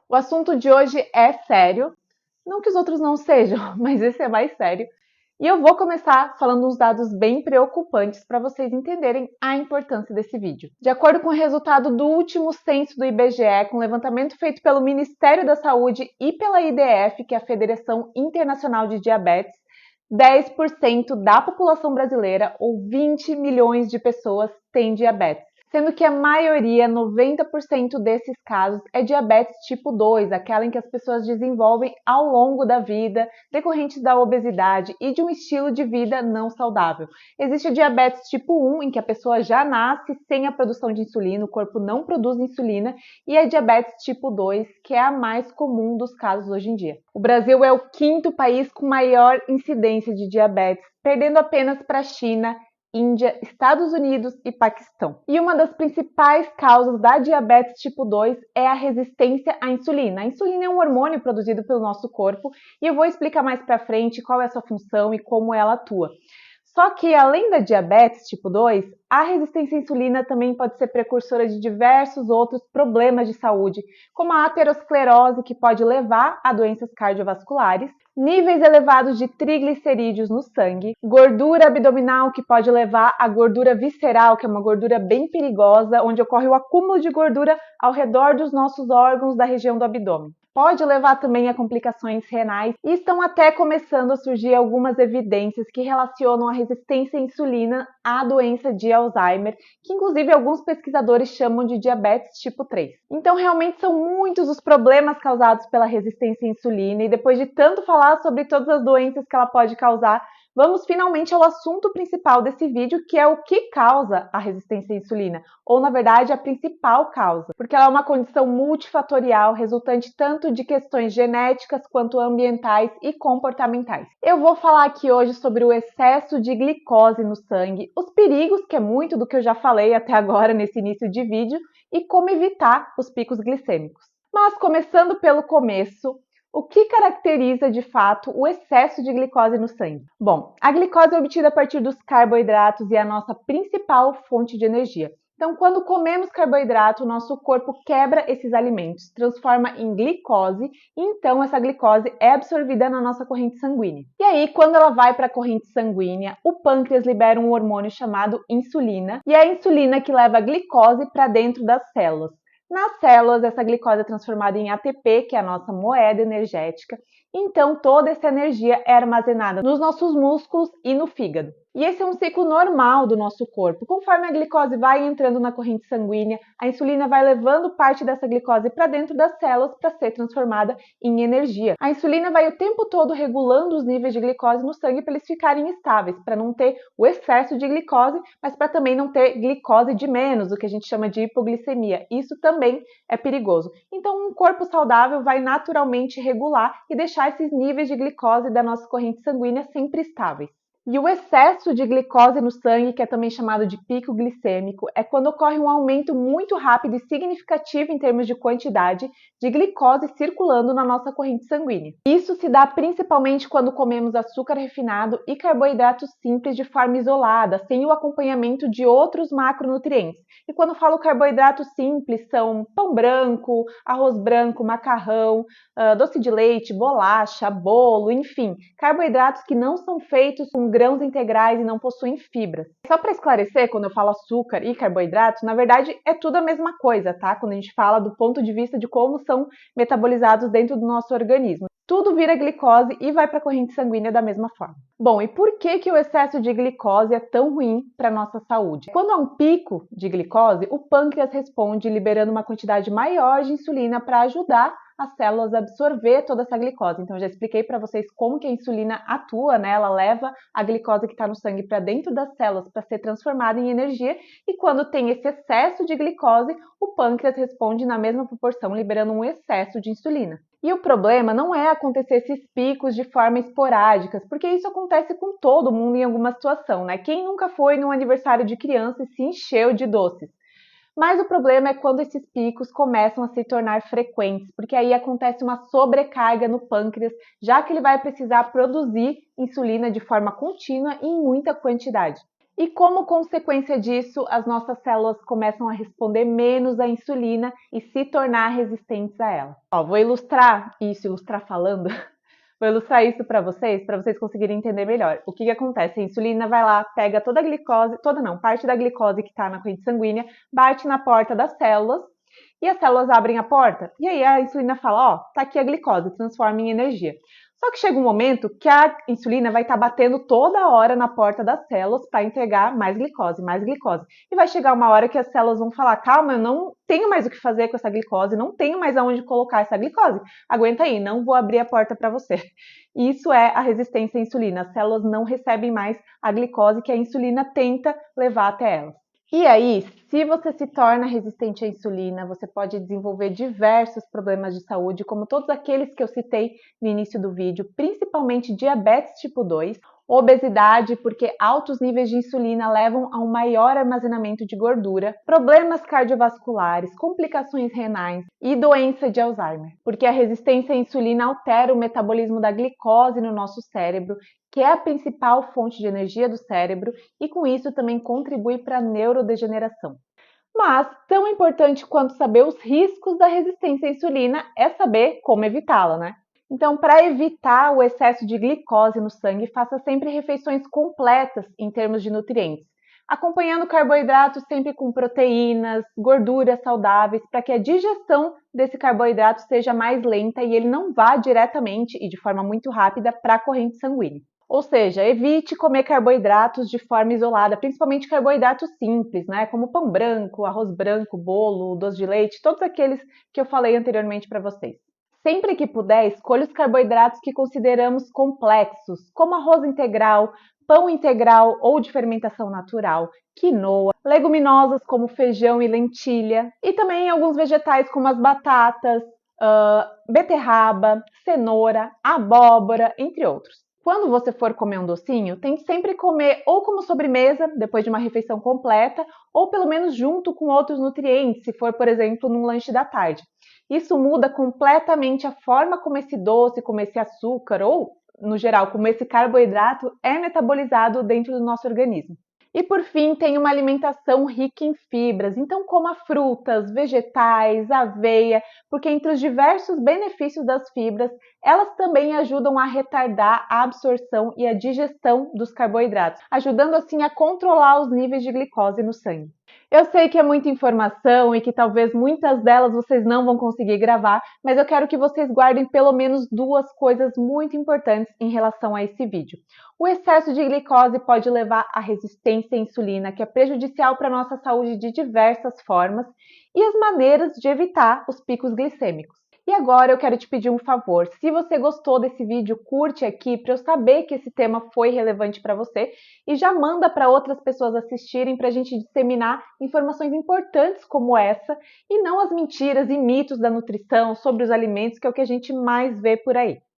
O assunto de hoje é sério, não que os outros não sejam, mas esse é mais sério. E eu vou começar falando uns dados bem preocupantes para vocês entenderem a importância desse vídeo. De acordo com o resultado do último censo do IBGE, com levantamento feito pelo Ministério da Saúde e pela IDF, que é a Federação Internacional de Diabetes, 10% da população brasileira, ou 20 milhões de pessoas, tem diabetes. Sendo que a maioria, 90% desses casos, é diabetes tipo 2, aquela em que as pessoas desenvolvem ao longo da vida, decorrentes da obesidade e de um estilo de vida não saudável. Existe a diabetes tipo 1, em que a pessoa já nasce sem a produção de insulina, o corpo não produz insulina, e a diabetes tipo 2, que é a mais comum dos casos hoje em dia. O Brasil é o quinto país com maior incidência de diabetes, perdendo apenas para a China, Índia, Estados Unidos e Paquistão. E uma das principais causas da diabetes tipo 2 é a resistência à insulina. A insulina é um hormônio produzido pelo nosso corpo e eu vou explicar mais para frente qual é a sua função e como ela atua. Só que, além da diabetes tipo 2, a resistência à insulina também pode ser precursora de diversos outros problemas de saúde, como a aterosclerose, que pode levar a doenças cardiovasculares, níveis elevados de triglicerídeos no sangue, gordura abdominal, que pode levar a gordura visceral, que é uma gordura bem perigosa, onde ocorre o acúmulo de gordura ao redor dos nossos órgãos da região do abdômen. Pode levar também a complicações renais e estão até começando a surgir algumas evidências que relacionam a resistência à insulina à doença de Alzheimer, que inclusive alguns pesquisadores chamam de diabetes tipo 3. Então realmente são muitos os problemas causados pela resistência à insulina e depois de tanto falar sobre todas as doenças que ela pode causar, vamos finalmente ao assunto principal desse vídeo, que é o que causa a resistência à insulina, ou na verdade a principal causa, porque ela é uma condição multifatorial resultante tanto de questões genéticas quanto ambientais e comportamentais. Eu vou falar aqui hoje sobre o excesso de glicose no sangue, os perigos, que é muito do que eu já falei até agora nesse início de vídeo, e como evitar os picos glicêmicos. Mas começando pelo começo, o que caracteriza de fato o excesso de glicose no sangue? Bom, a glicose é obtida a partir dos carboidratos e é a nossa principal fonte de energia. Então, quando comemos carboidrato, o nosso corpo quebra esses alimentos, transforma em glicose e então essa glicose é absorvida na nossa corrente sanguínea. E aí, quando ela vai para a corrente sanguínea, o pâncreas libera um hormônio chamado insulina e é a insulina que leva a glicose para dentro das células. Nas células, essa glicose é transformada em ATP, que é a nossa moeda energética, então toda essa energia é armazenada nos nossos músculos e no fígado. E esse é um ciclo normal do nosso corpo. Conforme a glicose vai entrando na corrente sanguínea, a insulina vai levando parte dessa glicose para dentro das células para ser transformada em energia. A insulina vai o tempo todo regulando os níveis de glicose no sangue para eles ficarem estáveis, para não ter o excesso de glicose, mas para também não ter glicose de menos, o que a gente chama de hipoglicemia. Isso também é perigoso. Então, um corpo saudável vai naturalmente regular e deixar esses níveis de glicose da nossa corrente sanguínea sempre estáveis. E o excesso de glicose no sangue, que é também chamado de pico glicêmico, é quando ocorre um aumento muito rápido e significativo em termos de quantidade de glicose circulando na nossa corrente sanguínea. Isso se dá principalmente quando comemos açúcar refinado e carboidratos simples de forma isolada, sem o acompanhamento de outros macronutrientes. E quando falo carboidrato simples, são pão branco, arroz branco, macarrão, doce de leite, bolacha, bolo, enfim, carboidratos que não são feitos com grãos integrais e não possuem fibras. Só para esclarecer, quando eu falo açúcar e carboidrato, na verdade é tudo a mesma coisa, tá? Quando a gente fala do ponto de vista de como são metabolizados dentro do nosso organismo. Tudo vira glicose e vai para a corrente sanguínea da mesma forma. Bom, e por que o excesso de glicose é tão ruim para a nossa saúde? Quando há um pico de glicose, o pâncreas responde liberando uma quantidade maior de insulina para ajudar as células a absorver toda essa glicose. Então, eu já expliquei para vocês como que a insulina atua, né? Ela leva a glicose que está no sangue para dentro das células para ser transformada em energia e quando tem esse excesso de glicose, o pâncreas responde na mesma proporção, liberando um excesso de insulina. E o problema não é acontecer esses picos de forma esporádicas, porque isso acontece com todo mundo em alguma situação, né? Quem nunca foi num aniversário de criança e se encheu de doces? Mas o problema é quando esses picos começam a se tornar frequentes, porque aí acontece uma sobrecarga no pâncreas, já que ele vai precisar produzir insulina de forma contínua e em muita quantidade. E como consequência disso, as nossas células começam a responder menos à insulina e se tornar resistentes a ela. Ó, vou ilustrar falando. Vou ilustrar isso para vocês conseguirem entender melhor. O que que acontece? A insulina vai lá, pega toda a glicose, parte da glicose que está na corrente sanguínea, bate na porta das células e as células abrem a porta. E aí a insulina fala, ó, tá aqui a glicose, transforma em energia. Só que chega um momento que a insulina vai estar batendo toda hora na porta das células para entregar mais glicose, mais glicose. E vai chegar uma hora que as células vão falar, calma, eu não tenho mais o que fazer com essa glicose, não tenho mais aonde colocar essa glicose. Aguenta aí, não vou abrir a porta para você. Isso é a resistência à insulina. As células não recebem mais a glicose que a insulina tenta levar até elas. E aí, se você se torna resistente à insulina, você pode desenvolver diversos problemas de saúde, como todos aqueles que eu citei no início do vídeo, principalmente diabetes tipo 2, obesidade, porque altos níveis de insulina levam a um maior armazenamento de gordura, problemas cardiovasculares, complicações renais e doença de Alzheimer, porque a resistência à insulina altera o metabolismo da glicose no nosso cérebro, que é a principal fonte de energia do cérebro, e com isso também contribui para a neurodegeneração. Mas, tão importante quanto saber os riscos da resistência à insulina é saber como evitá-la, né? Então, para evitar o excesso de glicose no sangue, faça sempre refeições completas em termos de nutrientes, acompanhando carboidratos sempre com proteínas, gorduras saudáveis, para que a digestão desse carboidrato seja mais lenta e ele não vá diretamente e de forma muito rápida para a corrente sanguínea. Ou seja, evite comer carboidratos de forma isolada, principalmente carboidratos simples, né? Como pão branco, arroz branco, bolo, doce de leite, todos aqueles que eu falei anteriormente para vocês. Sempre que puder, escolha os carboidratos que consideramos complexos, como arroz integral, pão integral ou de fermentação natural, quinoa, leguminosas como feijão e lentilha, e também alguns vegetais como as batatas, beterraba, cenoura, abóbora, entre outros. Quando você for comer um docinho, tente sempre comer ou como sobremesa, depois de uma refeição completa, ou pelo menos junto com outros nutrientes, se for, por exemplo, num lanche da tarde. Isso muda completamente a forma como esse doce, como esse açúcar, ou, no geral, como esse carboidrato é metabolizado dentro do nosso organismo. E por fim, tem uma alimentação rica em fibras, então coma frutas, vegetais, aveia, porque entre os diversos benefícios das fibras, elas também ajudam a retardar a absorção e a digestão dos carboidratos, ajudando assim a controlar os níveis de glicose no sangue. Eu sei que é muita informação e que talvez muitas delas vocês não vão conseguir gravar, mas eu quero que vocês guardem pelo menos duas coisas muito importantes em relação a esse vídeo. O excesso de glicose pode levar à resistência à insulina, que é prejudicial para a nossa saúde de diversas formas, e as maneiras de evitar os picos glicêmicos. E agora eu quero te pedir um favor, se você gostou desse vídeo, curte aqui para eu saber que esse tema foi relevante para você e já manda para outras pessoas assistirem para a gente disseminar informações importantes como essa e não as mentiras e mitos da nutrição sobre os alimentos, que é o que a gente mais vê por aí.